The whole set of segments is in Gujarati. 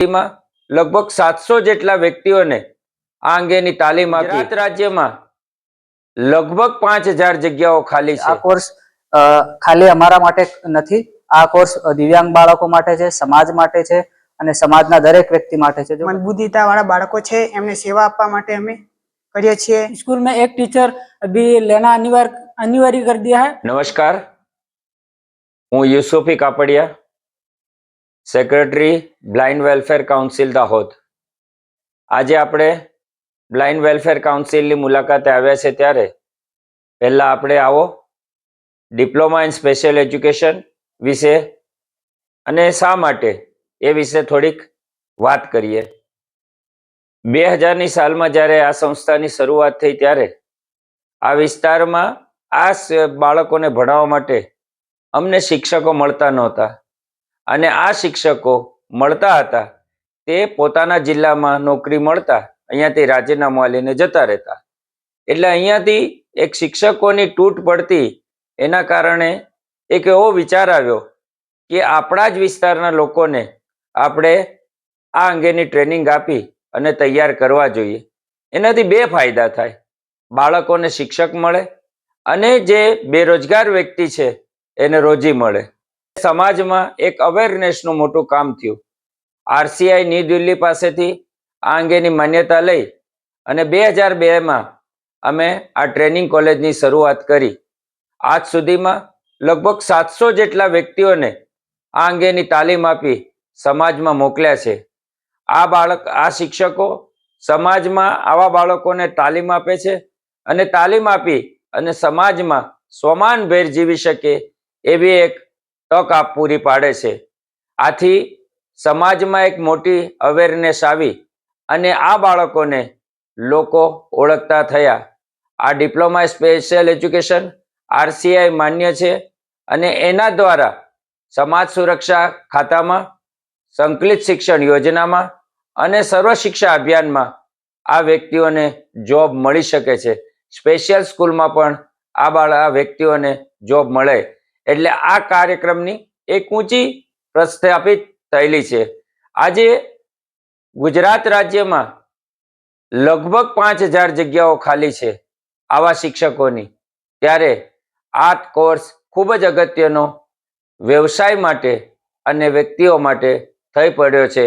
માં લગભગ 700 જેટલા વ્યક્તિઓને આ અંગેની તાલીમ આપી. ગુજરાત રાજ્યમાં લગભગ 5000 જગ્યાઓ ખાલી છે. આ કોર્સ ખાલી અમારા માટે નથી, આ કોર્સ દિવ્યાંગ બાળકો માટે છે, સમાજ માટે છે અને સમાજના દરેક વ્યક્તિ માટે છે. जो मंदबुद्धिता वाला बाळको छे एमने सेवा आपवा माटे अमे करीए छीए। स्कूल में एक टीचर अभी लेना अनिवार्य कर दिया है। नमस्कार, हूँ Yusufi Kapadia, secretary blind welfare council Dahod. आज आपणे ब्लाइंड वेलफेर काउंसिल मुलाकाते आव्या छे त्यारे पहला आपणे आवो डिप्लोमा इन स्पेशल एज्युकेशन विषे अने शा माटे ए विषे थोड़ीक वात करिए। 2000 सालमां ज्यारे आ संस्थानी शरूआत थई त्यारे आ विस्तारमां आ बाळकोने भणाववा माटे अमने शिक्षको मळता नहोता अने आ शिक्षको मळता हता ते पोताना जिल्लामां नौकरी मळता अहींयाथी राजीनामा लईने जता रहेता। एटले अहींयाथी एक शिक्षकोनी तूट पड़ती एना कारणे एक एवो विचार आव्यो कि आपणा ज विस्ताરના લોકોને આપણે આ અંગેની ટ્રેનિંગ આપી અને તૈયાર કરવા જોઈએ। એનાથી બે ફાયદા થાય, બાળકોને શિક્ષક મળે અને જે બેરોજગાર વ્યક્તિ છે એને રોજી મળે। સમાજમાં એક અવેરનેસનું મોટું કામ થયું। આરસીઆઈ ન્યૂ દિલ્હી પાસેથી આ અંગેની માન્યતા લઈ અને 2002માં અમે આ ટ્રેનિંગ કોલેજની શરૂઆત કરી। આજ સુધીમાં લગભગ 700 જેટલા વ્યક્તિઓને આ અંગેની તાલીમ આપી સમાજમાં મોકલ્યા છે। આ શિક્ષકો સમાજમાં આવા બાળકોને તાલીમ આપે છે અને તાલીમ આપી અને સમાજમાં સ્વમાનભેર જીવી શકે એવી એક તક પૂરી પાડે છે। આથી સમાજમાં એક મોટી અવેરનેસ આવી અને આ બાળકોને લોકો ઓળખતા થયા। આ ડિપ્લોમા સ્પેશિયલ એજ્યુકેશન આરસીઆઈ માન્ય છે અને એના દ્વારા સમાજ સુરક્ષા ખાતામાં, સંકલિત શિક્ષણ યોજનામાં અને સર્વ શિક્ષા અભિયાનમાં આ વ્યક્તિઓને જોબ મળી શકે છે। સ્પેશિયલ સ્કૂલમાં પણ આ વ્યક્તિઓને જોબ મળે એટલે આ કાર્યક્રમની એક ઊંચી પ્રસ્થાપિત થયેલી છે। આજે ગુજરાત રાજ્યમાં લગભગ 5000 જગ્યાઓ ખાલી છે આવા શિક્ષકોની, ત્યારે આ કોર્સ ખૂબ જ અગત્યનો વ્યવસાય માટે અને વ્યક્તિઓ માટે થઈ પડ્યો છે।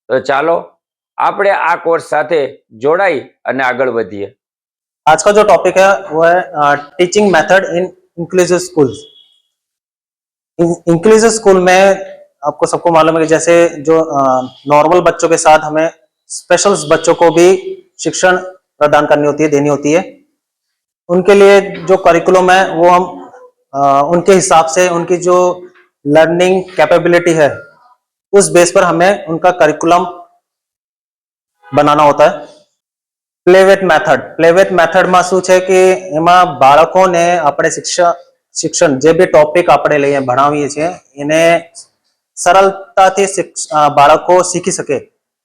તો ચાલો આપણે આ કોર્સ સાથે જોડાઈ અને આગળ વધીએ। आज का जो टॉपिक है वो है teaching method in inclusive schools. Inclusive school में आपको सबको मालूम है कि जैसे जो नॉर्मल बच्चों के साथ हमें स्पेशल बच्चों को भी शिक्षण प्रदान करनी होती है, देनी होती है। उनके लिए जो करिकुलम है वो हम उनके हिसाब से उनकी जो लर्निंग कैपेबिलिटी है उस बेस पर हमें उनका करिकुलम बनाना होता है। प्लेवेट मेथड में शू है कि एमा बाळकोने आपणे शिक्षण जे भी टॉपिक आपणे लईए भणावीए छीए एने सरलताथी बाळको शीखी सके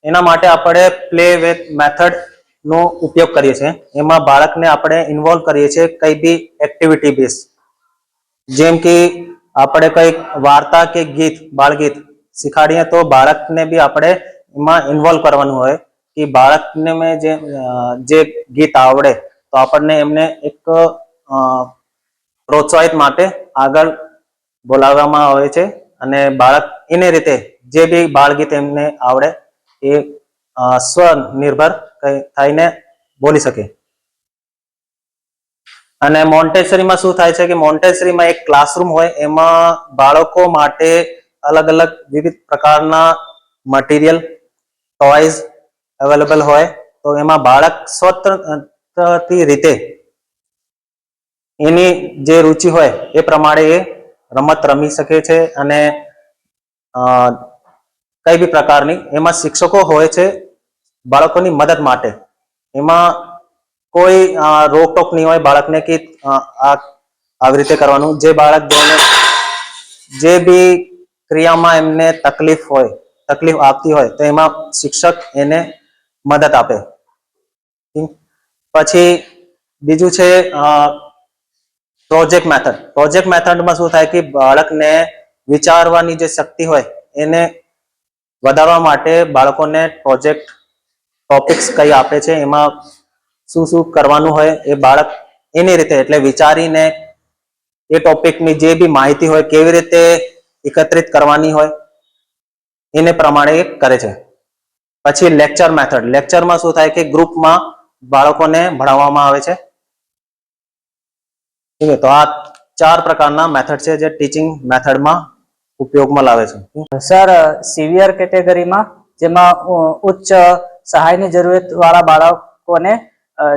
एना माटे आपणे प्लेवेट मेथड नो उपयोग करीए छीए। एमा बाळकने आपणे इन्वॉल्व करीए छीए कई भी एक्टिविटी बेस, जेम कि आपणे कई वार्ता के गीत, बाळगीत शिखाड़ीए तो बाळकने भी आपणे एमां इन्वॉल्व करवानुं होय कि बाळकने में जे गीत आवड़े तो आपने एमने एक प्रोत्साहित माटे आगळ बोलाववामां आवे छे अने बाळक एने रीते जे भी बाळगीत एमने आवड़े ए स्वनिर्भर थईने बोली सके। अने मोन्टेसरी में शुं थाय छे कि मोन्टेसरी में एक क्लासरूम होय एमां बाळको माटे अलग अलग विविध प्रकारना मटीरियल, टॉयज अवेलेबल होय तो एमां बाळक स्वतंत्र रीते एनी जे रुचि होय ए प्रमाणे ए रमत रमी सके छे अने कई भी प्रकारनी एमां शिक्षको होय छे बाळकोनी मदद माटे। एमां कोई रोक टोक नहीं होय बाळकने कि આવી રીતે કરવાનું। જે બાળક જે भी ક્રિયામાં એમને તકલીફ આપતી હોય તો એમાં શિક્ષક એને મદદ આપે। પછી બીજું છે પ્રોજેક્ટ મેથડમાં શું થાય કે બાળકને વિચારવાની જે શક્તિ હોય એને વધારવા માટે બાળકોને પ્રોજેક્ટ ટોપિક્સ કઈ આપે છે, એમાં શું શું કરવાનું હોય એ બાળક એની રીતે એટલે વિચારીને એ ટોપિકની જે બી માહિતી હોય કેવી રીતે એકત્રિત કરવાની હોય એને પ્રમાણે એ કરે છે. પછી લેક્ચર મેથડ, લેક્ચરમાં શું થાય કે ગ્રુપમાં બાળકોને ભણાવવામાં આવે છે. ઠીક છે, તો આ 4 પ્રકારના મેથડ છે જે ટીચિંગ મેથડમાં ઉપયોગમાં લાવે છે. સર, સિવિયર કેટેગરીમાં જેમાં ઉચ્ચ સહાયની જરૂરિયાત વાળા બાળકોને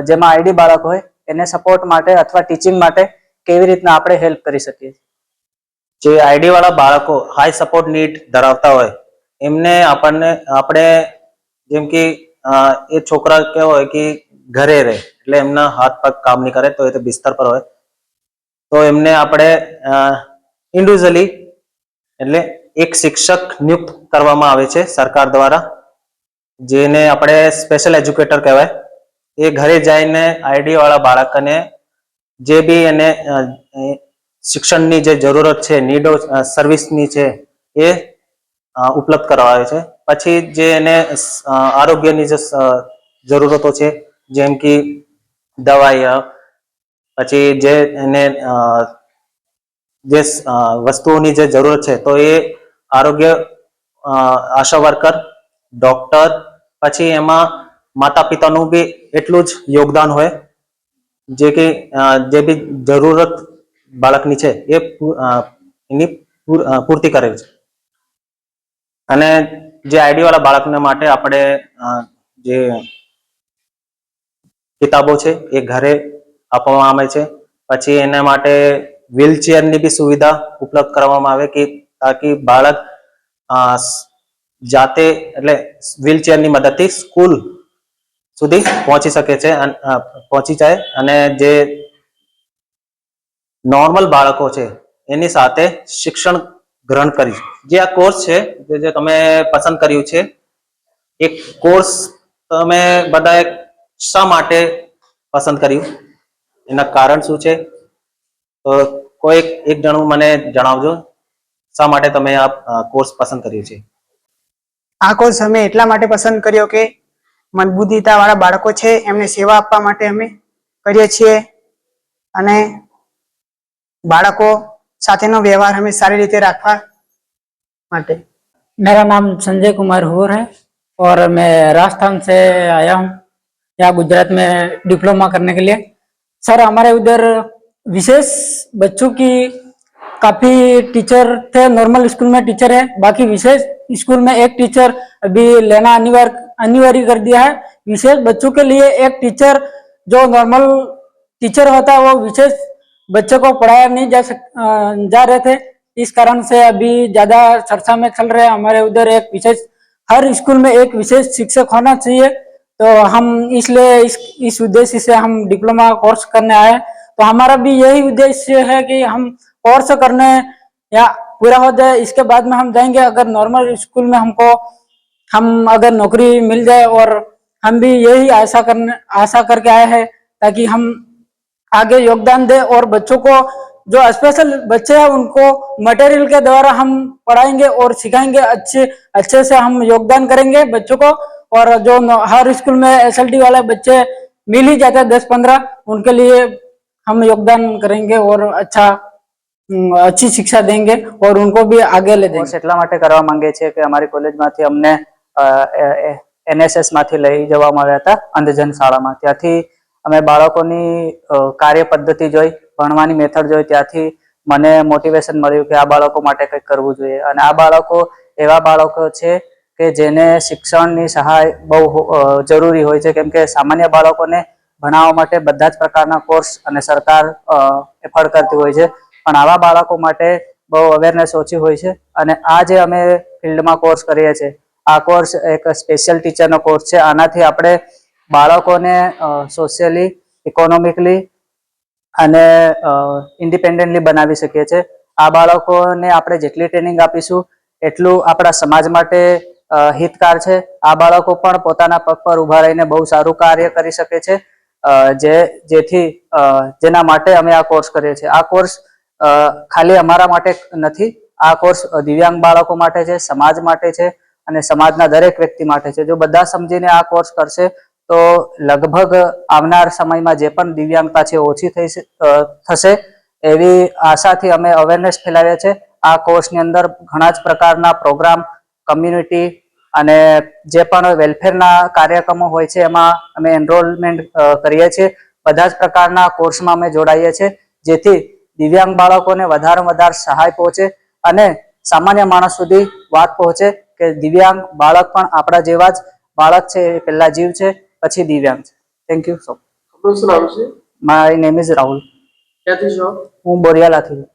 જેમાં આઈડી બાળક હોય એને સપોર્ટ માટે અથવા ટીચિંગ માટે કેવી રીતના આપણે હેલ્પ કરી શકીએ? જે આઈડી વાળા બાળકો હાઈ સપોર્ટ નીડ ધરાવતા હોય એમને આપણે જેમ કે એ છોકરા કેવો હોય કે ઘરે રહે એટલે એમના હાથ પગ કામ નહીં કરે તો એ તો બિસ્તર પર હોય, તો એમને આપણે ઇન્ડિવિજ્યુઅલી એટલે એક શિક્ષક નિયુક્ત કરવામાં આવે છે સરકાર દ્વારા, જેને આપણે સ્પેશિયલ એજ્યુકેટર કહેવાય. એ ઘરે જઈને આઈડી વાળા બાળકને જે બી એને શિક્ષણની જે જરૂરત છે, નીડો સર્વિસની છે એ ઉપલબ્ધ કરાવે છે. પછી જે એને આરોગ્યની જે જરૂરતો છે જેમ કે દવાઈ, પછી જે એને જે વસ્તુઓની જે જરૂરત છે તો એ આરોગ્ય આશા વર્કર, ડોક્ટર, પછી એમાં માતા પિતાનું બી એટલું જ યોગદાન હોય જે કે જે બી જરૂરત બાળકની છે એ એની પૂર્તિ કરે છે. અને જે આઈડી વાળા બાળકને માટે આપણે જે કિતાબો છે એ ઘરે આપવામાં આવે છે. પછી એના માટે વ્હીલચેરની બી સુવિધા ઉપલબ્ધ કરવામાં આવે કે તાકી બાળક જાતે એટલે વ્હીલચેરની મદદથી સ્કૂલ સુધી પહોંચી શકે છે, પહોંચી જાય. અને જે નોર્મલ બાળકો છે એની સાથે શિક્ષણ ગ્રહણ કરી જે આ કોર્સ છે જે તમે પસંદ કર્યું છે એ કોર્સ તમે બધાએ શા માટે પસંદ કર્યું, એના કારણ શું છે? તો કોઈ એક જણું મને જણાવજો શા માટે તમે આ કોર્સ પસંદ કર્યો છે. આ કોર્સ અમે એટલા માટે પસંદ કર્યો કે મંદબુદ્ધિતા વાળા બાળકો છે એમને સેવા આપવા માટે અમે કરીએ છીએ અને બાળકો સાથેનો વ્યવહાર અમે સારી રીતે રાખવા માટે. मेरा नाम संजय कुमार हुर है और मैं राजस्थान से आया हूँ यहाँ गुजरात में डिप्लोमा करने के लिए. सर, हमारे उधर विशेष बच्चों की काफी टीचर थे. नॉर्मल स्कूल में टीचर है, बाकी विशेष स्कूल में एक टीचर अभी लेना अनिवार्य कर दिया है. विशेष बच्चों के लिए एक टीचर, जो नॉर्मल टीचर होता है वो विशेष बच्चे को पढ़ाया नहीं जा रहे थे. इस कारण से अभी ज्यादा चर्चा में चल रहे हैं. हमारे उधर एक विशेष, हर स्कूल में एक विशेष शिक्षक होना चाहिए. तो हम इसलिए इस उद्देश्य से हम डिप्लोमा कोर्स करने आए. तो हमारा भी यही उद्देश्य है कि हम कोर्स करने या पूरा हो जाए, इसके बाद में हम जाएंगे. अगर नॉर्मल स्कूल में हम अगर नौकरी मिल जाए, और हम भी यही आशा करके आए हैं ताकि हम आगे योगदान दे और बच्चों को, जो स्पेशल बच्चे हैं उनको मटेरियल के द्वारा हम पढ़ाएंगे और सिखाएंगे. अच्छे से हम योगदान करेंगे बच्चों को. और जो हर स्कूल में SLT वाले बच्चे मिल ही जाते हैं 10-15, उनके लिए हम योगदान करेंगे और अच्छी शिक्षा देंगे और उनको भी आगे ले કોર્સ जाएंगे. એટલા માટે કરવા માંગે છે કે અમારી કોલેજમાંથી અમને NSS માંથી લઈ જવામાં આવ્યા હતા અંધજન શાળામાં. ત્યાંથી અમે બાળકોની કાર્ય પદ્ધતિ જોઈ, ભણવાની મેથડ જોઈ, ત્યાંથી મને મોટિવેશન મળ્યું કે આ બાળકો માટે કંઈક કરવું જોઈએ. અને આ બાળકો એવા બાળકો છે કે જેને શિક્ષણની સહાય બહુ જરૂરી હોય છે, કેમ કે સામાન્ય બાળકોને ભણાવવા માટે બધા જ પ્રકારના કોર્સ અને સરકાર એફર્ડ કરતી હોય છે, પણ આવા બાળકો માટે બહુ અવેરનેસ ઓછી હોય છે. અને આ જે અમે ફિલ્ડમાં કોર્સ કરીએ છીએ, આ કોર્સ એક સ્પેશિયલ ટીચરનો કોર્સ છે. આનાથી આપણે બાળકોને સોશિયલી, ઇકોનોમિકલી અને ઇન્ડિપેન્ડન્ટલી બનાવી શકીએ છીએ. આ બાળકોને આપણે જેટલી ટ્રેનિંગ આપીશું એટલું આપણા સમાજ માટે હિતકાર છે. આ બાળકો પણ પોતાના પગ પર ઉભા રહીને બહુ સારું કાર્ય કરી શકે છે, જેના માટે અમે આ કોર્સ કરીએ છીએ. આ કોર્સ ખાલી અમારા માટે નથી, આ કોર્સ દિવ્યાંગ બાળકો માટે છે, સમાજ માટે છે અને સમાજના દરેક વ્યક્તિ માટે છે. જો બધા સમજીને આ કોર્સ કરશે તો લગભગ આવનાર સમયમાં જે પણ દિવ્યાંગતા છે ઓછી થશે એવી આશાથી અમે અવેરનેસ ફેલાવીએ છીએ. આ કોર્સની અંદર ઘણા જ પ્રકારના પ્રોગ્રામ, કમ્યુનિટી અને જે પણ વેલફેરના કાર્યક્રમો હોય છે એમાં અમે એનરોલમેન્ટ કરીએ છીએ. બધા જ પ્રકારના કોર્સમાં અમે જોડાઈએ છીએ જેથી દિવ્યાંગ બાળકોને વધારે વધારે સહાય પહોંચે અને સામાન્ય માણસ સુધી વાત પહોંચે કે દિવ્યાંગ બાળક પણ આપણા જેવા જ બાળક છે, એ પહેલા જીવ છે પછી દિવ્યાંગ છે. Thank you so much. આપણું શું નામ છે? My name is Rahul. ક્યાંથી છો? હું બોરિયાલાથી છું.